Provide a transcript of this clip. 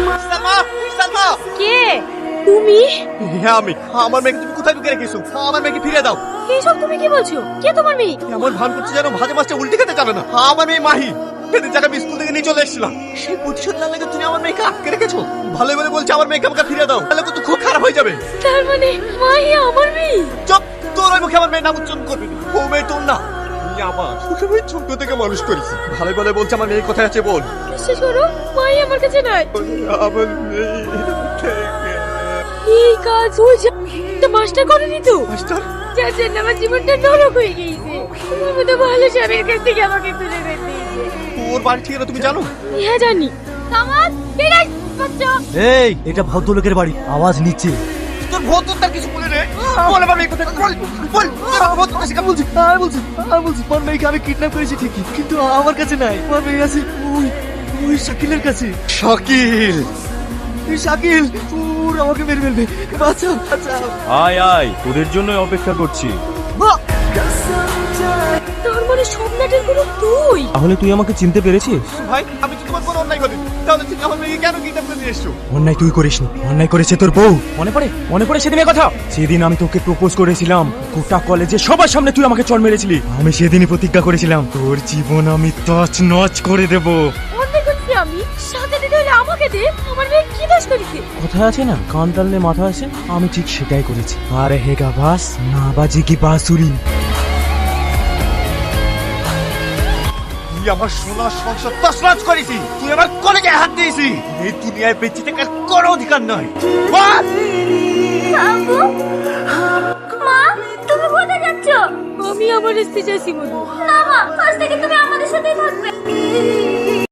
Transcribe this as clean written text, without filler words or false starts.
সালমা, সালমা! কে তুমি? হ্যাঁ আমি। আমার মেয়েকে তুমি কোথায় ঢুকে রেখেছো? আমার মেয়েকে ফিরে দাও। এইসব তুমি কি বলছো? কে তোমার মেয়ে? এমন ভান করছে যেন ভাজা মাছটা উল্টে খেতে জানে না। আমার মেয়ে মাহি। সেদিন যাকে আমি স্কুল থেকে নিয়ে চলে এসেছিলাম, সেই প্রতিশোধ না লাগে তুমি আমার মেয়েকে আটকে রেখেছো। ভালোই বলে বলছে আমার মেয়েকে আমাকে ফিরে দাও, তাহলে কিন্তু খুব খারাপ হয়ে যাবে। তার মানে মাহি আমার মেয়ে? চুপ! তোর ওই মুখে আমার মেয়ের নাম উচ্চারণ করবি না। ও মেয়ে তোর না, তুই আমার। তোকে আমি ছোট থেকে মানুষ করেছি। ভালোই বলে বলছে আমার মেয়ে কোথায় আছে বল। বিশ্বাস করো, মাহি আমার কাছে নাই। আমার মেয়ে এই কাজ ওই যে মাস্টার করেনি তো? মাস্টার? যার জন্য আমার জীবনটা নরক হয়ে গিয়েছে। তুমি তো ভালো স্বামীর কাছ থেকে আমাকে তুলে দিয়েছে। তোর বাড়ি ঠিকানা তুমি জানো? হ্যাঁ জানি। কামাল, বেরাই বাচ্চা। এই, এটা ভদ্রলোকের বাড়ি, আওয়াজ নিচ্ছে। তোর ভূত তার কিছু বলে রে। বল আমার মেয়ে কোথায়, বল বল। তোর ভূত কাছে কেমন বলছিস? বলছি আমার মেয়েকে আমি কিডন্যাপ করেছি ঠিকই, কিন্তু আমার কাছে নাই। আমার মেয়ে আছে ওই ওই শাকিলের কাছে। শাকিল? এই শাকিল তোর আমাকে মেরে ফেলবে, বাঁচাও বাঁচাও। আয় আয়, তোদের জন্যই অপেক্ষা করছি। তার মানে সব নাটের গুলো তুই? তাহলে তুই আমাকে চিনতে পেরেছিস? ভাই আমি তো তোমার কোনো অন্যায় করিনি, তাহলে তুমি আমার মেয়েকে কেন কিডন্যাপ করে নিয়ে এসছো? অন্যায় তুই করিসনি, অন্যায় করেছে তোর বউ। মনে পড়ে সেদিনের কথা? সেদিন আমি তোকে প্রপোজ করেছিলাম, গোটা কলেজে সবার সামনে তুই আমাকে চড় মেরেছিলি। আমি সেদিনই প্রতিজ্ঞা করেছিলাম তোর জীবন আমি তছ নচ করে দেব। অন্যায় করছি আমি? সাথে দিতে হলে আমাকে দে। আমার মেয়ে কি দোষ করেছে? কথায় আছে না, কান টানলে মাথা আসে, আমি ঠিক সেটাই করেছি। আরে হেগা বাস না বাজি কি বাঁশুরি। তুই আমার সোনা সংসার তছনছ করেছি, তুই আমার কলেজে হাত দিয়েছি। এই দুনিয়ায় বেঁচে থাকার কোনো অধিকার নয়। বল! আব্বু, মা, তুমি কোথায় যাচ্ছ? আমি আমার স্ত্রী চাইছি বলবো। না মা, আজ থেকে তুমি আমাদের সাথেই থাকবে।